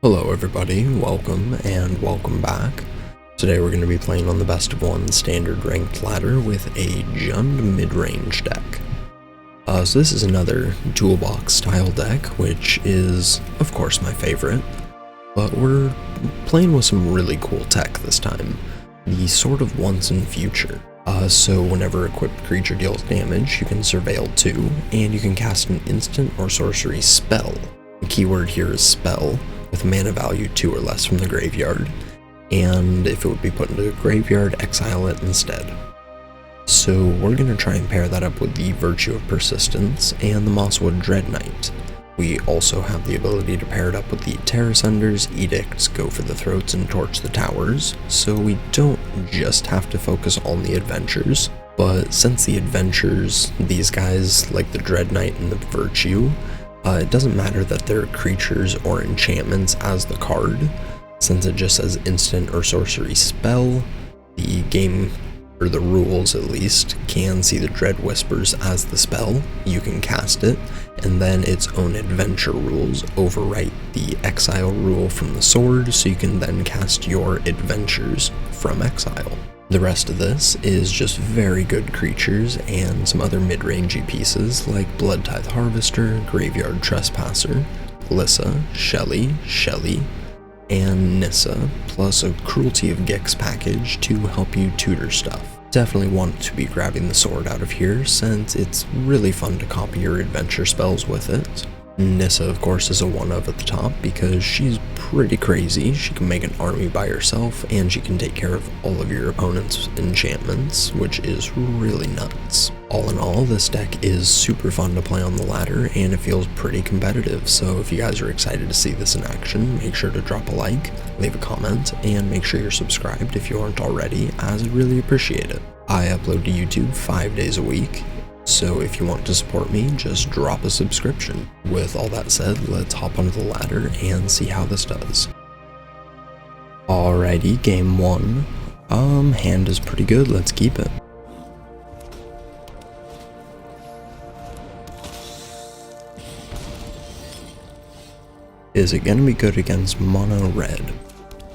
Hello everybody, welcome and welcome back. Today we're going to be playing on the best of one standard ranked ladder with a Jund mid-range deck. So this is another toolbox style deck, which is of course my favorite, but we're playing with some really cool tech this time, the Sword of Once and Future. So whenever equipped creature deals damage, you can Surveil 2, and you can cast an instant or sorcery spell. The keyword here is spell, with mana value 2 or less from the graveyard, and if it would be put into the graveyard, exile it instead. So we're going to try and pair that up with the Virtue of Persistence and the Mosswood Dread Knight. We also have the ability to pair it up with the Terrascenders, Edicts, Go for the Throats, and Torch the Towers, so we don't just have to focus on the adventures, but since the adventures, these guys, like the Dread Knight and the Virtue, it doesn't matter that they're creatures or enchantments as the card, since it just says instant or sorcery spell. The game, or the rules at least, can see the Dread Whispers as the spell. You can cast it, and then its own adventure rules overwrite the exile rule from the sword, so you can then cast your adventures from exile. The rest of this is just very good creatures and some other mid-rangey pieces like Bloodtithe Harvester, Graveyard Trespasser, Glissa, Shelly, and Nissa, plus a Cruelty of Gix package to help you tutor stuff. Definitely want to be grabbing the sword out of here since it's really fun to copy your adventure spells with it. Nissa, of course, is a one-of at the top because she's pretty crazy. She can make an army by herself, and she can take care of all of your opponent's enchantments, which is really nuts. All in all, this deck is super fun to play on the ladder, and it feels pretty competitive, so if you guys are excited to see this in action, make sure to drop a like, leave a comment, and make sure you're subscribed if you aren't already, as I'd really appreciate it. I upload to YouTube 5 days a week, so if you want to support me, just drop a subscription. With all that said, let's hop onto the ladder and see how this does. Alrighty, game 1. Hand is pretty good, let's keep it. Is it going to be good against mono red?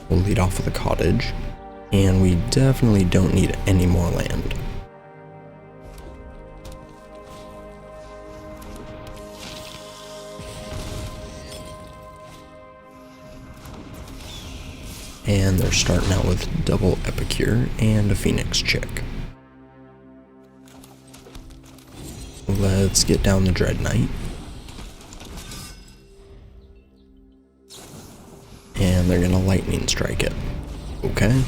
We'll lead off with a cottage, and we definitely don't need any more land. And they're starting out with double Epicure and a Phoenix Chick. Let's get down the Dread Knight. And they're gonna Lightning Strike it. Okay.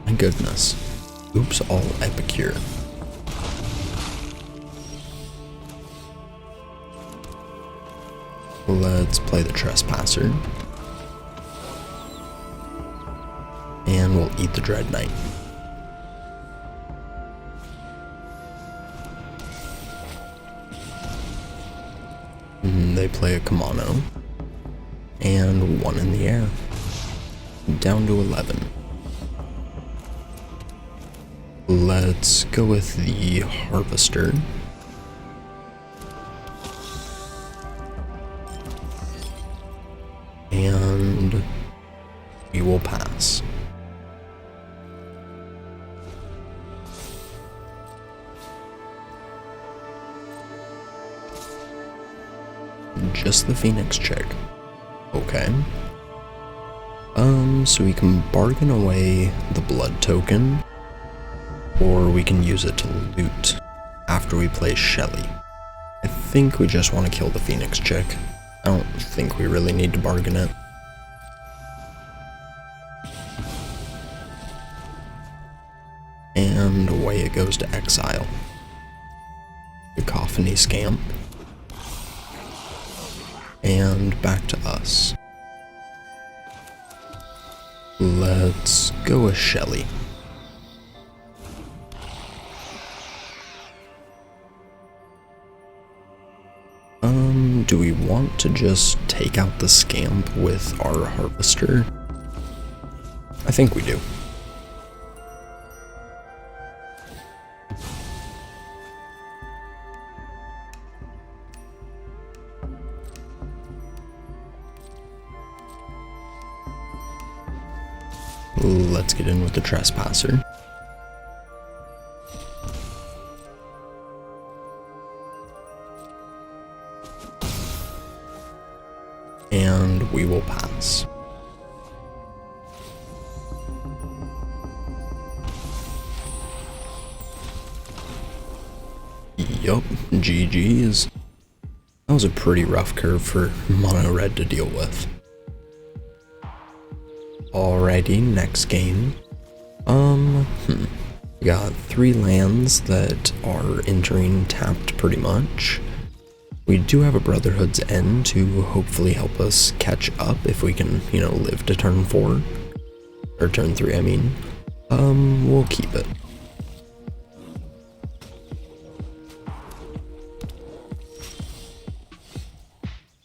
My goodness. Oops, all Epicure. Let's play the Trespasser. And we'll eat the Dread Knight. They play a Kamano. And 1 in the air. Down to 11. Let's go with the Harvester. And we will pass. Just the Phoenix Chick. Okay. So we can bargain away the blood token, or we can use it to loot after we play Shelly. I think we just want to kill the Phoenix Chick. I don't think we really need to bargain it. And away it goes to exile. Cacophony Scamp. And back to us. Let's go with Shelly. Do we want to just take out the Scamp with our Harvester? I think we do. Let's get in with the Trespasser. And we will pass. Yup, GG's. That was a pretty rough curve for mono red to deal with. Alrighty, next game. We got 3 lands that are entering tapped pretty much. We do have a Brotherhood's End to hopefully help us catch up if we can, you know, live to turn 4. Or turn 3, I mean. We'll keep it.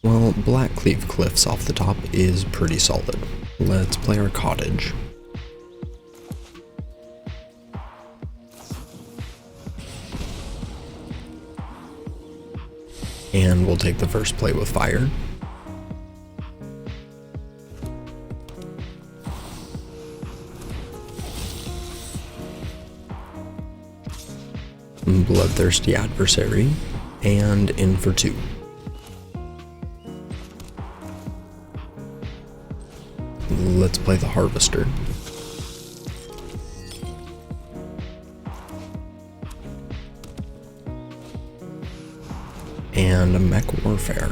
Well, Blackcleave Cliffs off the top is pretty solid. Let's play our cottage. And we'll take the first play with fire. Bloodthirsty Adversary, and in for 2. Let's play the Harvester. And a Mech Warfare.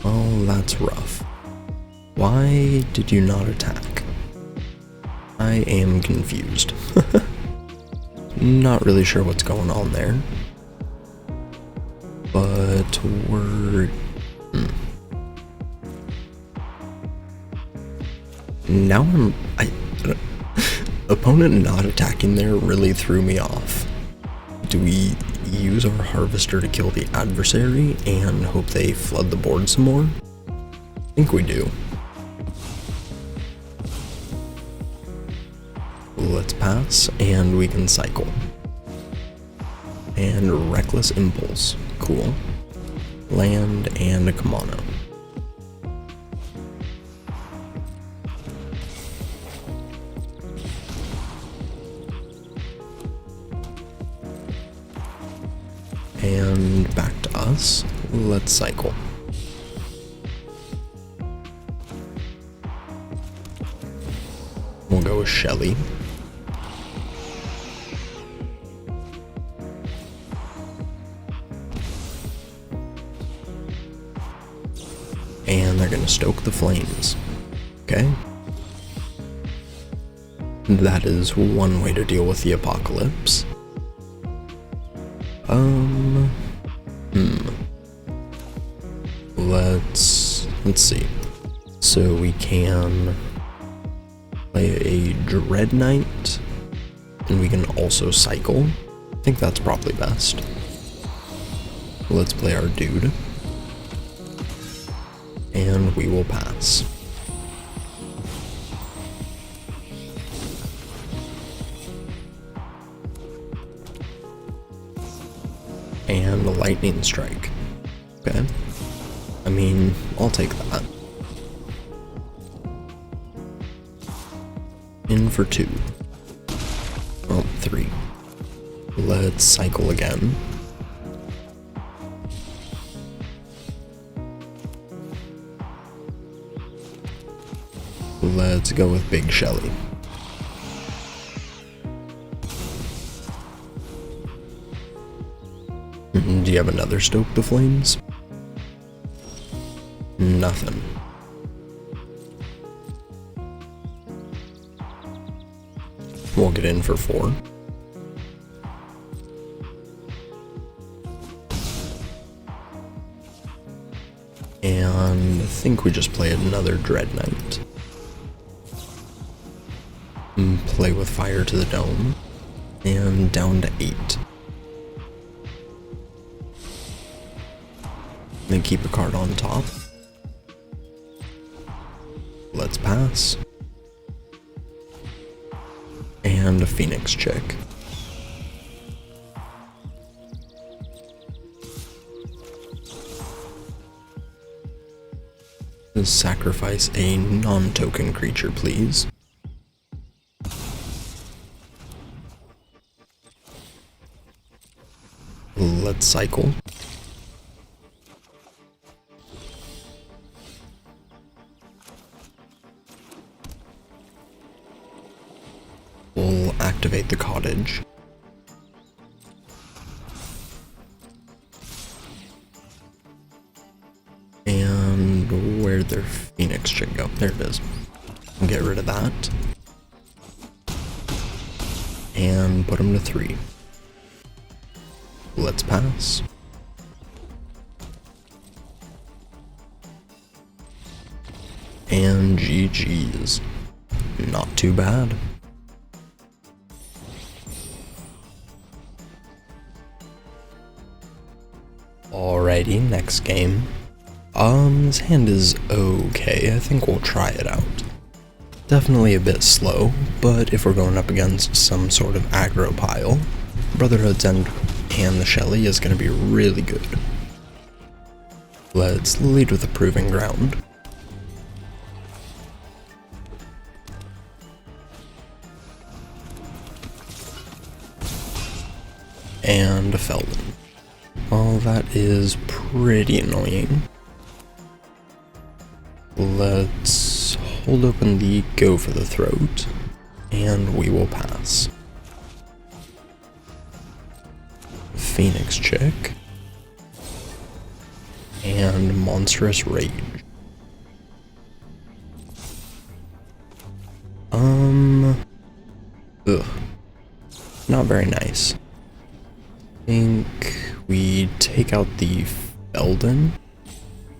Oh, that's rough. Why did you not attack? I am confused. Not really sure what's going on there. But we're... Now opponent not attacking there really threw me off. Do we use our Harvester to kill the adversary and hope they flood the board some more? I think we do. Let's pass, and we can cycle. And Reckless Impulse. Cool. Land and a Kamano. And back to us. Let's cycle. We'll go with Shelly. And they're gonna stoke the flames. Okay. That is one way to deal with the apocalypse. Let's see. So we can play a Dread Knight, and we can also cycle. I think that's probably best. Let's play our dude. And we will pass. And a lightning strike. Okay. I mean, I'll take that. In for 2. Oh, 3. Let's cycle again. Let's go with Big Shelly. Do you have another Stoke the Flames? Nothing. We'll get in for 4. And I think we just play another Dread Knight. Play with fire to the dome. And down to 8. Then keep a card on top. Let's pass. And a Phoenix Chick. Sacrifice a non-token creature, please. Let's cycle. We'll activate the cottage. And where'd their Phoenix chick go? There it is. We'll get rid of that. And put them to 3. Let's pass. And GG's. Not too bad. Alrighty, next game. This hand is okay. I think we'll try it out. Definitely a bit slow, but if we're going up against some sort of aggro pile, Brotherhood's End and the Shelly is going to be really good. Let's lead with a proving ground. And a Feldon. Well, that is pretty annoying. Let's hold open the Go for the Throat, and we will pass. Phoenix Chick. And Monstrous Rage. Ugh. Not very nice. I think we take out the Feldon,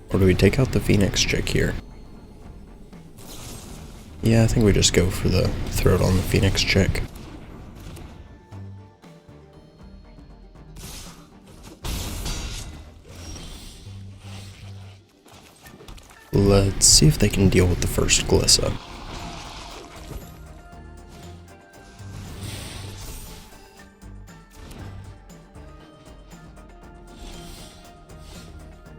or do we take out the Phoenix Chick here? Yeah, I think we just go for the Throat on the Phoenix Chick. Let's see if they can deal with the first Glissa.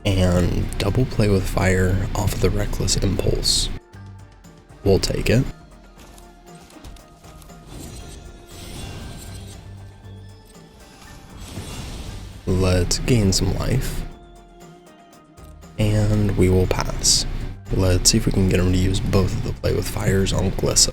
And double play with fire off of the Reckless Impulse. We'll take it. Let's gain some life. And we will pass. Let's see if we can get him to use both of the play with fires on Glissa.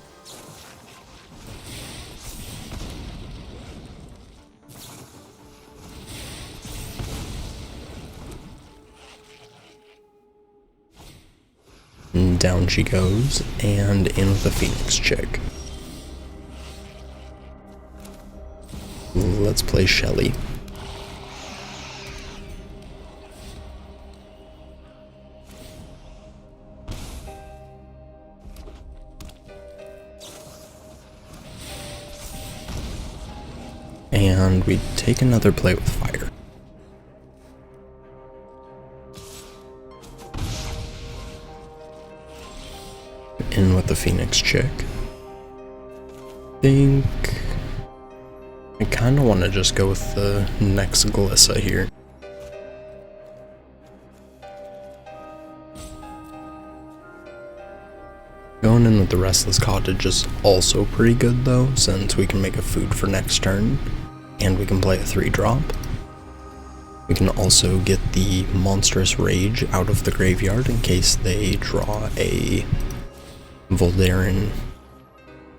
And down she goes, and in with the Phoenix Chick. Let's play Shelly. And we take another play with fire. In with the Phoenix Chick. I kind of want to just go with the next Glissa here. Going in with the Restless Cottage is also pretty good though, since we can make a food for next turn, and we can play a 3-drop. We can also get the Monstrous Rage out of the graveyard in case they draw a Voldaren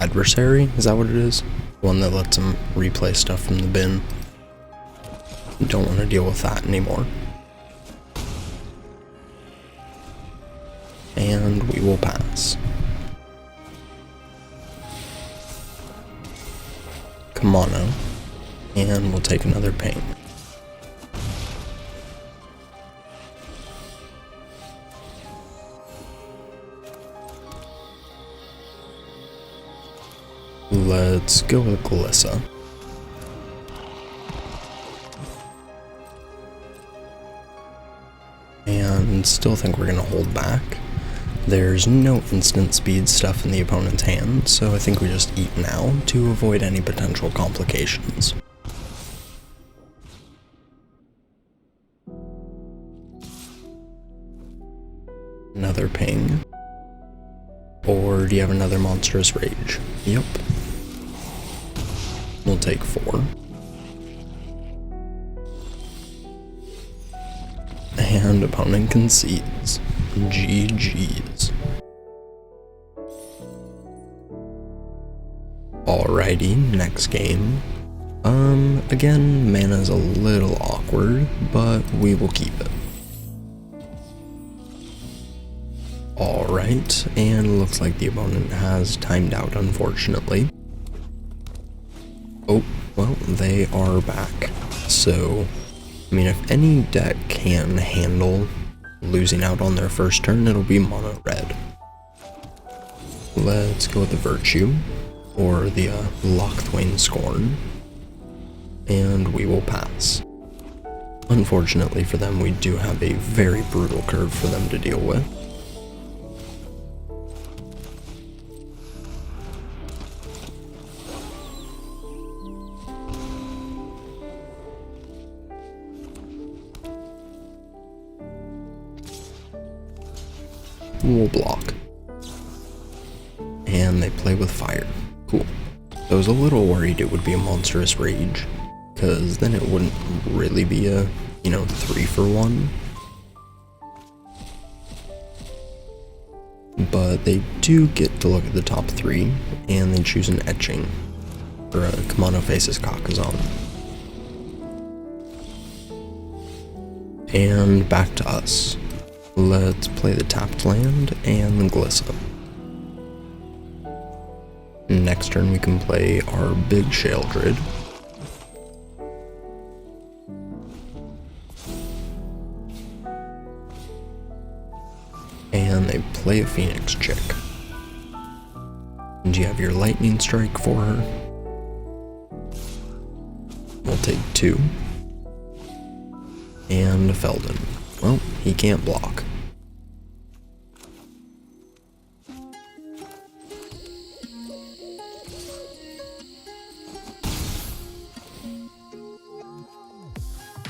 Adversary, is that what it is? One that lets them replay stuff from the bin. Don't want to deal with that anymore. And we will pass. Kamano. And we'll take another pain. Let's go with Glissa. And still think we're gonna hold back. There's no instant speed stuff in the opponent's hand, so I think we just eat now to avoid any potential complications. Another ping. Or do you have another Monstrous Rage? Yep. We'll take 4. And opponent concedes. GG's. Alrighty, next game. Again, mana's a little awkward, but we will keep it. Alright, and looks like the opponent has timed out, unfortunately. Oh, well, they are back. So, I mean, if any deck can handle losing out on their first turn, it'll be mono red. Let's go with the Virtue, or the Lochthwain Scorn, and we will pass. Unfortunately for them, we do have a very brutal curve for them to deal with. We'll block. And they play with fire. Cool. I was a little worried it would be a monstrous rage, because then it wouldn't really be a, 3-for-1. But they do get to look at the top 3, and they choose an etching, or a Kamano Faces Kakazan. And back to us. Let's play the tapped land and the Glissa. Next turn we can play our big Sheoldred. And they play a Phoenix Chick. And you have your Lightning Strike for her. We'll take 2. And a Feldon. Well, he can't block.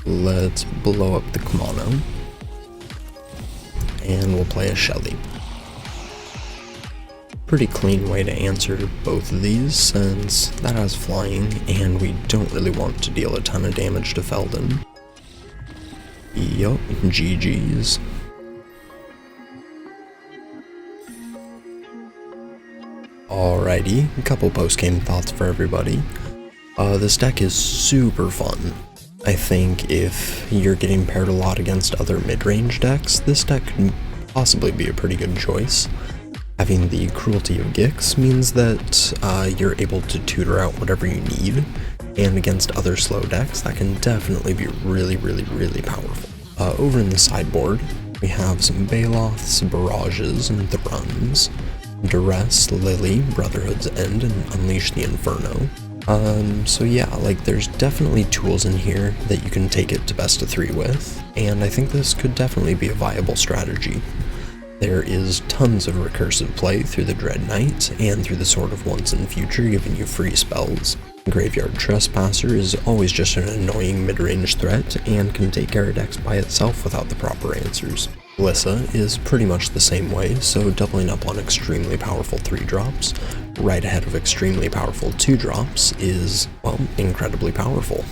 Let's blow up the Kamano. And we'll play a Shelly. Pretty clean way to answer both of these, since that has flying, and we don't really want to deal a ton of damage to Feldon. Yup, GG's. Alrighty, a couple post-game thoughts for everybody. This deck is super fun. I think if you're getting paired a lot against other mid-range decks, this deck can possibly be a pretty good choice. Having the Cruelty of Gix means that you're able to tutor out whatever you need, and against other slow decks, that can definitely be really, really, really powerful. Over in the sideboard, we have some Baloths, Barrages, and Thruns, Duress, Lily, Brotherhood's End, and Unleash the Inferno. So yeah, there's definitely tools in here that you can take it to best of 3 with, and I think this could definitely be a viable strategy. There is tons of recursive play through the Dread Knight and through the Sword of Once and Future, giving you free spells. Graveyard Trespasser is always just an annoying mid-range threat and can take care of decks by itself without the proper answers. Glissa is pretty much the same way, so doubling up on extremely powerful 3-drops, right ahead of extremely powerful 2-drops is, well, incredibly powerful.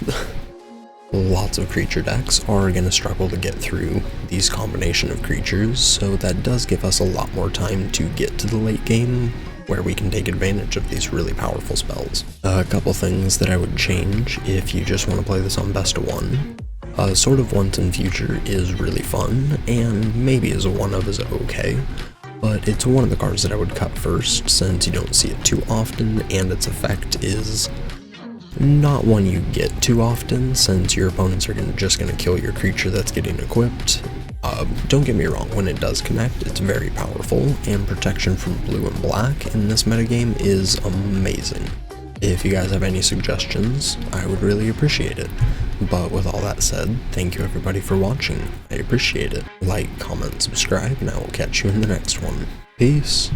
Lots of creature decks are going to struggle to get through these combination of creatures, so that does give us a lot more time to get to the late game where we can take advantage of these really powerful spells. A couple things that I would change if you just want to play this on best of 1. Sword of Once and Future is really fun, and maybe as a 1-of is okay, but it's one of the cards that I would cut first since you don't see it too often, and its effect is not one you get too often since your opponents are just going to kill your creature that's getting equipped. Don't get me wrong, when it does connect, it's very powerful, and protection from blue and black in this metagame is amazing. If you guys have any suggestions, I would really appreciate it. But with all that said, thank you everybody for watching. I appreciate it. Like, comment, subscribe, and I will catch you in the next one. Peace.